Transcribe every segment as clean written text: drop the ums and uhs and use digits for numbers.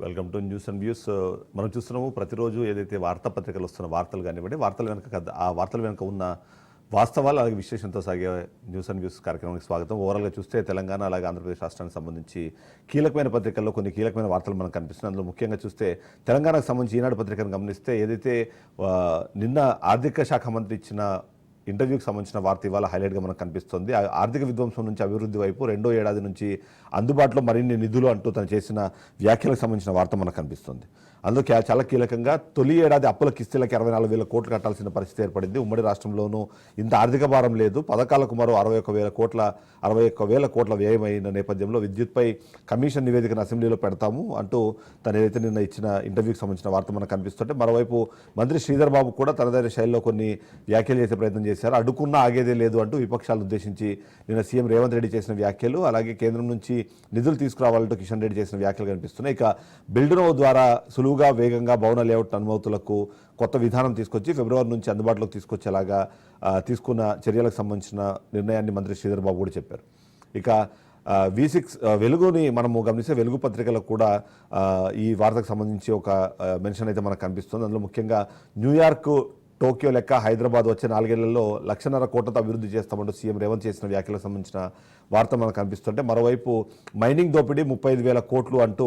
Welcome to news and views. మనం చూస్తున్నాము ప్రతిరోజు ఏదైతే వార్తాపత్రికలు వస్తున్న వార్తలు కానివ్వండి, ఆ వార్తల వెనుక ఉన్న వాస్తవాలు అలాగే విశ్లేషణతో సాగే న్యూస్ అండ్ వ్యూస్ కార్యక్రమానికి స్వాగతం. ఓవరాల్గా చూస్తే తెలంగాణ అలాగే ఆంధ్రప్రదేశ్ రాష్ట్రానికి సంబంధించి కీలకమైన పత్రికల్లో కొన్ని కీలకమైన వార్తలు మనకు కనిపిస్తున్నాయి. అందులో ముఖ్యంగా చూస్తే తెలంగాణకు సంబంధించి ఈనాడు పత్రికను గమనిస్తే ఏదైతే నిన్న ఆర్థిక శాఖ మంత్రి ఇచ్చిన ఇంటర్వ్యూకి సంబంధించిన వార్త ఇవాళ హైలైట్గా మనకు కనిపిస్తుంది. ఆర్థిక విధ్వంసం నుంచి అభివృద్ధి వైపు రెండో ఏడాది నుంచి అందుబాటులో మరిన్ని నిధులు అంటూ తను చేసిన వ్యాఖ్యలకు సంబంధించిన వార్త మనకు కనిపిస్తుంది. అందులో చాలా కీలకంగా తొలి ఏడాది అప్పుల కిస్తీలకు 64,000 కోట్లు కట్టాల్సిన పరిస్థితి ఏర్పడింది. ఉమ్మడి రాష్ట్రంలోనూ ఇంత ఆర్థిక భారం లేదు. పథకాలకు మరో 61,000 కోట్ల వ్యయమైన నేపథ్యంలో విద్యుత్పై కమిషన్ నివేదికను అసెంబ్లీలో పెడతాము అంటూ తను ఏదైతే నిన్న ఇచ్చిన ఇంటర్వ్యూకి సంబంధించిన వార్త మనకు కనిపిస్తుంటే, మరోవైపు మంత్రి శ్రీధర్ బాబు కూడా తనదైన శైలిలో కొన్ని వ్యాఖ్యలు చేసే ప్రయత్నం చేశారు. అడ్డుకున్నా ఆగేదే లేదు అంటూ విపక్షాలను ఉద్దేశించి నిన్న సీఎం రేవంత్ రెడ్డి చేసిన వ్యాఖ్యలు, అలాగే కేంద్రం నుంచి నిధులు తీసుకురావాలంటూ కిషన్ రెడ్డి చేసిన వ్యాఖ్యలు కనిపిస్తున్నాయి. ఇక బిల్డ్ నో ద్వారా సులువుగా వేగంగా భవన లేఅవుట్ అనుమతులకు కొత్త విధానం తీసుకొచ్చి ఫిబ్రవరి నుంచి అందుబాటులోకి తీసుకొచ్చేలాగా తీసుకున్న చర్యలకు సంబంధించిన నిర్ణయాన్ని మంత్రి శ్రీధర్ బాబు కూడా చెప్పారు. ఇక V6 వెలుగుని మనము గమనిస్తే వెలుగు పత్రికలకు కూడా ఈ వార్తకు సంబంధించి ఒక మెన్షన్ అయితే మనకు కనిపిస్తుంది. అందులో ముఖ్యంగా న్యూయార్క్, టోక్యో లెక్క హైదరాబాద్ వచ్చే 4 ఏళ్లలో 1,50,000 కోట్లతో అభివృద్ధి చేస్తామంటూ సీఎం రేవంత్ చేసిన వ్యాఖ్యలకు సంబంధించిన వార్త మనకు కనిపిస్తుంటే, మరోవైపు మైనింగ్ దోపిడీ 35,000 కోట్లు అంటూ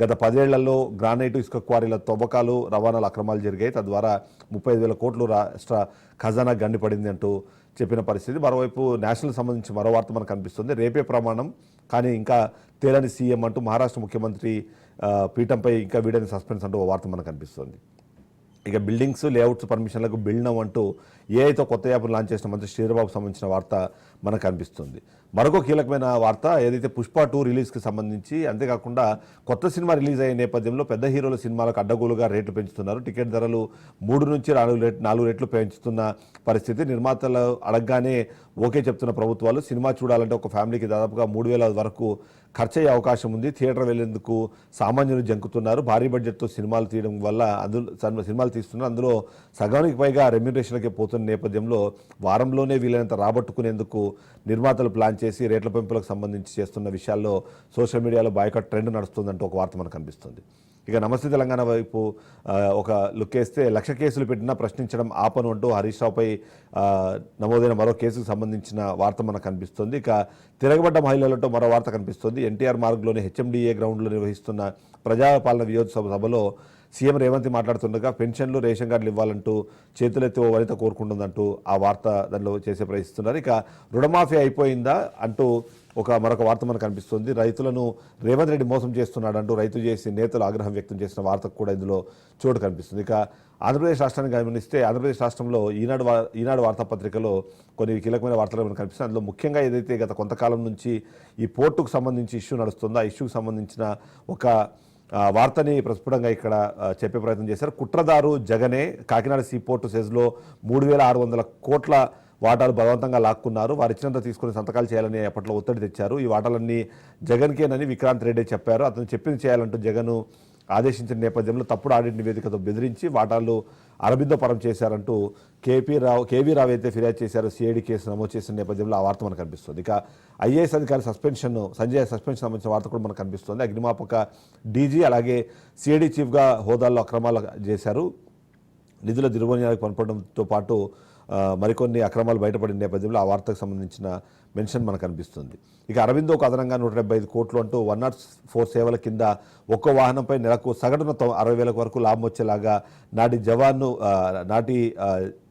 గత 10 ఏళ్లలో గ్రానైట్, ఇసుక క్వారీల తవ్వకాలు, రవాణాల అక్రమాలు జరిగాయి. తద్వారా 35,000 కోట్లు రాష్ట్ర ఖజానా గండిపడింది అంటూ చెప్పిన పరిస్థితి. మరోవైపు నేషనల్ సంబంధించి మరో వార్త మనకు కనిపిస్తుంది. రేపే ప్రమాణం కానీ ఇంకా తేలని సీఎం అంటూ మహారాష్ట్ర ముఖ్యమంత్రి పీఠంపై ఇంకా వీడని సస్పెన్స్ అంటూ ఓ వార్త మనకు కనిపిస్తుంది. ఇక బిల్డింగ్స్, లేఅవుట్స్ పర్మిషన్లకు బిల్డ్ నౌ అంటూ ఏఐతో కొత్త యాప్ను లాంచ్ చేసిన మంత్రి శ్రీధర్బాబు సంబంధించిన వార్త మనకు కనిపిస్తుంది. మరొక కీలకమైన వార్త ఏదైతే పుష్ప 2 రిలీజ్కి సంబంధించి, అంతేకాకుండా కొత్త సినిమా రిలీజ్ అయ్యే నేపథ్యంలో పెద్ద హీరోల సినిమాలకు అడ్డగోలుగా రేట్లు పెంచుతున్నారు. టికెట్ ధరలు 3 నుంచి 4 రెట్లు పెంచుతున్న పరిస్థితి. నిర్మాతలు అడగగానే ఓకే చెప్తున్న ప్రభుత్వాలు సినిమా చూడాలంటే ఒక ఫ్యామిలీకి దాదాపుగా 3,000 వరకు ఖర్చు అయ్యే అవకాశం ఉంది. థియేటర్ వెళ్లేందుకు సామాన్యులు జంకుతున్నారు. భారీ బడ్జెట్తో సినిమాలు తీయడం వల్ల సినిమాలు తీస్తున్నారు. అందులో సగానికి పైగా రెమ్యూనరేషన్లకే పోతున్న నేపథ్యంలో వారంలోనే వీలైనంత రాబట్టుకునేందుకు నిర్మాతలు ప్లాన్ చేసి రేట్ల పెంపులకు సంబంధించి చేస్తున్న విషయాల్లో సోషల్ మీడియాలో బాయ్కాట్ ట్రెండ్ నడుస్తుందంటూ ఒక వార్త మనకు కనిపిస్తుంది. ఇక నమస్తే తెలంగాణ వైపు ఒక లుక్ వేస్తే 1,00,000 కేసులు పెట్టినా ప్రశ్నించడం ఆపను అంటూ హరీష్ రావుపై నమోదైన మరో కేసుకు సంబంధించిన వార్త మనకు కనిపిస్తుంది. ఇక తిరగబడ్డ మహిళలతో మరో వార్త కనిపిస్తుంది. ఎన్టీఆర్ మార్గ్లోని HMDA గ్రౌండ్లో నిర్వహిస్తున్న ప్రజాపాలన వియోత్సవ సభలో సీఎం రేవంత్ మాట్లాడుతుండగా పెన్షన్లు, రేషన్ కార్డులు ఇవ్వాలంటూ చేతులెత్తి ఓ వనిత కోరుకుంటుందంటూ ఆ వార్త దానిలో చేసే ప్రయత్నిస్తున్నారు. ఇక రుణమాఫీ అయిపోయిందా అంటూ మరొక వార్త మనకు కనిపిస్తుంది. రైతులను రేవంత్ రెడ్డి మోసం చేస్తున్నాడంటూ రైతు చేసి నేతలు ఆగ్రహం వ్యక్తం చేసిన వార్తకు కూడా ఇందులో చోటు కనిపిస్తుంది. ఇక ఆంధ్రప్రదేశ్ రాష్ట్రాన్ని గమనిస్తే ఆంధ్రప్రదేశ్ రాష్ట్రంలో ఈనాడు వార్తాపత్రికలో కొన్ని కీలకమైన వార్తలు మనకు కనిపిస్తుంది. అందులో ముఖ్యంగా ఏదైతే గత కొంతకాలం నుంచి ఈ పోర్టుకు సంబంధించి ఇష్యూ నడుస్తుందో ఆ ఇష్యూకి సంబంధించిన ఒక వార్తని ప్రస్ఫుటంగా ఇక్కడ చెప్పే ప్రయత్నం చేశారు. కుట్రదారు జగనే, కాకినాడ సీపోర్టు సెజ్లో 3,600 కోట్ల వాటాలు బలవంతంగా లాక్కున్నారు. వారు ఇచ్చినంత తీసుకుని సంతకాలు చేయాలని అప్పట్లో ఒత్తిడి తెచ్చారు. ఈ వాటాలన్నీ జగన్కేనని విక్రాంత్ రెడ్డి చెప్పారు. అతను చెప్పింది చేయాలంటూ జగన్ ఆదేశించిన నేపథ్యంలో తప్పుడు ఆడిట్ నివేదికతో బెదిరించి వాటాలు అరబిందో పరం చేశారంటూ కేవీ రావు అయితే ఫిర్యాదు చేశారు. సిఐడి కేసు నమోదు చేసిన నేపథ్యంలో ఆ వార్త మనకు కనిపిస్తుంది. ఇక ఐఏఎస్ అధికారి సంజయ్ సస్పెన్షన్ సంబంధించిన వార్త కూడా మనకు కనిపిస్తుంది. అగ్నిమాపక డీజీ అలాగే సిఐడి చీఫ్గా హోదాల్లో అక్రమాలు చేశారు. నిధుల దుర్వినియోగానికి పనపడంతో పాటు మరికొన్ని అక్రమాలు బయటపడిన నేపథ్యంలో ఆ వార్తకు సంబంధించిన మెన్షన్ మనకు కనిపిస్తుంది. ఇక అరవిందోకు అదనంగా 175 కోట్లు అంటూ 104 సేవల కింద ఒక్కో వాహనంపై నెలకు సగటున 60,000 వరకు లాభం వచ్చేలాగా నాటి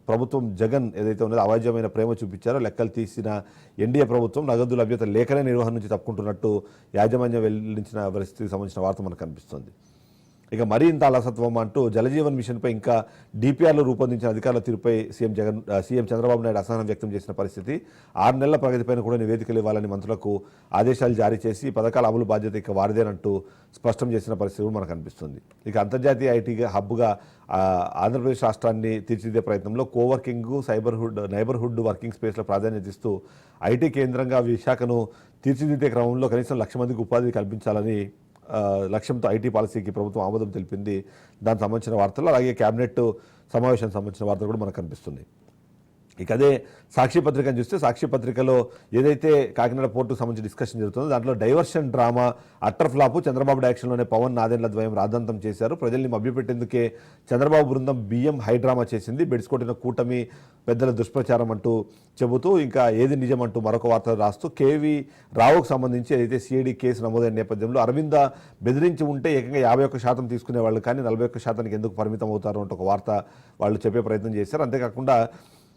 ప్రభుత్వం జగన్ ఏదైతే ఉన్నదో అవాజ్యమైన ప్రేమ చూపించారో లెక్కలు తీసిన ఎన్డీఏ ప్రభుత్వం నగదు లభ్యత లేఖనే నిర్వహణ నుంచి తప్పుకుంటున్నట్టు యాజమాన్యం వెల్లడించిన పరిస్థితికి సంబంధించిన వార్త మనకు కనిపిస్తుంది. ఇక మరీ ఇంత అలసత్వం అంటూ జలజీవన్ మిషన్పై ఇంకా డిపిఆర్లు రూపొందించిన అధికారుల తీరుపై సీఎం చంద్రబాబు నాయుడు అసహనం వ్యక్తం చేసిన పరిస్థితి. 6 నెలల ప్రగతిపైన కూడా నివేదికలు ఇవ్వాలని మంత్రులకు ఆదేశాలు జారీ చేసి పథకాల అమలు బాధ్యత ఇక వారిదేనంటూ స్పష్టం చేసిన పరిస్థితి కూడా మనకు కనిపిస్తుంది. ఇక అంతర్జాతీయ ఐటీ హబ్గా ఆంధ్రప్రదేశ్ రాష్ట్రాన్ని తీర్చిదిద్దే ప్రయత్నంలో కోవర్కింగ్, నైబర్హుడ్ వర్కింగ్ స్పేస్ల ప్రాధాన్యత ఇస్తూ ఐటీ కేంద్రంగా విశాఖను తీర్చిదిద్దే క్రమంలో కనీసం 1,00,000 మందికి ఉపాధి కల్పించాలని లక్ష్యంతో ఐటీ పాలసీకి ప్రభుత్వం ఆమోదం తెలిపింది. దానికి సంబంధించిన వార్తలు అలాగే కేబినెట్ సమావేశానికి సంబంధించిన వార్తలు కూడా మనకు కనిపిస్తుంది. ఇక అదే సాక్షి పత్రికను చూస్తే సాక్షి పత్రికలో ఏదైతే కాకినాడ పోర్టుకు సంబంధించి డిస్కషన్ జరుగుతుందో దాంట్లో diversion drama utter flop Chandrababu డైరెక్షన్లోనే పవన్ నాదెండ్ల ద్వయం రాద్ధాంతం చేశారు. ప్రజల్ని మభ్యపెట్టేందుకే చంద్రబాబు బృందం బియ్యం హైడ్రామా చేసింది. బెడిసికొట్టిన కూటమి పెద్దల దుష్ప్రచారం అంటూ చెబుతూ ఇంకా ఏది నిజం అంటూ మరొక వార్త రాస్తూ కేవీ రావుకు సంబంధించి ఏదైతే సిఐడి కేసు నమోదైన నేపథ్యంలో అరవింద బెదిరించి ఉంటే ఏకంగా 51% తీసుకునేవాళ్ళు కానీ 41% ఎందుకు పరిమితం అవుతారు అంటూ ఒక వార్త వాళ్ళు చెప్పే ప్రయత్నం చేశారు. అంతేకాకుండా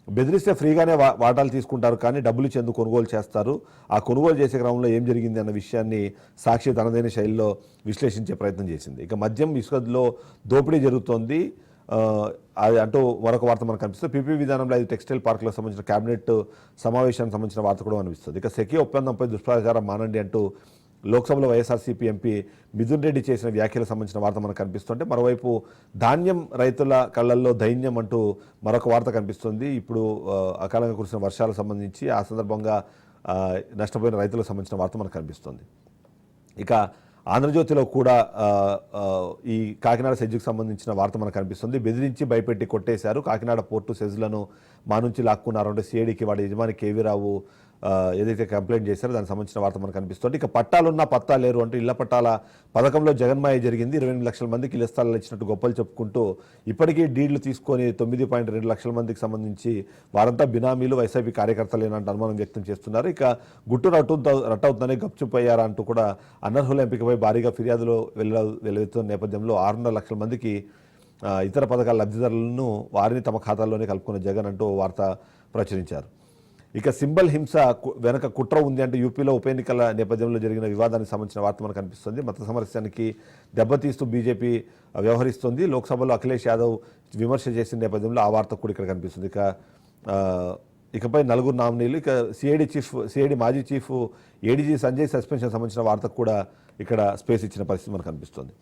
బెదిరిస్తే ఫ్రీగానే వాటాలు తీసుకుంటారు కానీ డబ్బులు ఇచ్చేందుకు కొనుగోలు చేస్తారు. ఆ కొనుగోలు చేసే క్రమంలో ఏం జరిగింది అన్న విషయాన్ని సాక్షి తనదైన శైలిలో విశ్లేషించే ప్రయత్నం చేసింది. ఇక మద్యం ఇసుకలో దోపిడీ జరుగుతోంది అది అంటూ మరొక వార్త మనకు కనిపిస్తుంది. పీపీ విధానంలో 5 టెక్స్టైల్ పార్కులకు సంబంధించిన కేబినెట్ సమావేశానికి సంబంధించిన వార్త కూడా కనిపిస్తుంది. ఇక సెకీ ఒప్పందంపై దుష్ప్రచారం మానండి అంటూ లోక్సభలో వైఎస్ఆర్సీపీ ఎంపీ మిథున్ రెడ్డి చేసిన వ్యాఖ్యలకు సంబంధించిన వార్త మనకు కనిపిస్తుంటే మరోవైపు ధాన్యం రైతుల కళ్ళల్లో దైన్యం అంటూ మరొక వార్త కనిపిస్తుంది. ఇప్పుడు అకాలంగా కురిసిన వర్షాలకు సంబంధించి ఆ సందర్భంగా నష్టపోయిన రైతులకు సంబంధించిన వార్త మనకు కనిపిస్తుంది. ఇక ఆంధ్రజ్యోతిలో కూడా ఈ కాకినాడ సెజ్కి సంబంధించిన వార్త మనకు కనిపిస్తుంది. బెదిరించి భయపెట్టి కొట్టేశారు, కాకినాడ పోర్టు సెజ్లను మా నుంచి లాక్కున్నారు అంటే సిఐడికి వాడి యజమాని కేవీ రావు ఏదైతే కంప్లైంట్ చేశారో దానికి సంబంధించిన వార్త మనకు కనిపిస్తుంది. ఇక పట్టాలున్నా పత్తా లేరు అంటూ ఇళ్ల పట్టాల పథకంలో జగన్మాయ జరిగింది. 28 లక్షల మందికి ఇళ్ల స్థలాలు ఇచ్చినట్టు గొప్పలు చెప్పుకుంటూ ఇప్పటికీ డీడ్లు తీసుకొని 9.2 లక్షల మందికి సంబంధించి వారంతా బినామీలు వైసీపీ కార్యకర్తలేనంటూ అనుమానం వ్యక్తం చేస్తున్నారు. ఇక గుట్టు రట్టవుతుందని గప్చుపోయారా అంటూ కూడా అనర్హుల ఎంపికపై భారీగా ఫిర్యాదులు వెల్లువెత్తున్న నేపథ్యంలో 6.5 లక్షల మందికి ఇతర పథకాల లబ్ధిదారులను వారిని తమ ఖాతాల్లోనే కలుపుకున్న జగన్ అంటూ వార్త ప్రచురించారు. ఇక సింబల్ హింస వెనక కుట్ర ఉంది అంటే యూపీలో ఉప ఎన్నికల నేపథ్యంలో జరిగిన వివాదానికి సంబంధించిన వార్త మనకు కనిపిస్తుంది. మత సమరస్యానికి దెబ్బతీస్తూ బీజేపీ వ్యవహరిస్తుంది. లోక్సభలో అఖిలేష్ యాదవ్ విమర్శ చేసిన నేపథ్యంలో ఆ వార్త కూడా ఇక్కడ కనిపిస్తుంది. ఇకపై 4 నామినీలు. ఇక సిఐడి మాజీ చీఫ్ ఏడీజీ సంజయ్ సస్పెన్షన్ సంబంధించిన వార్తకు కూడా ఇక్కడ స్పేస్ ఇచ్చిన పరిస్థితి మనకు కనిపిస్తుంది.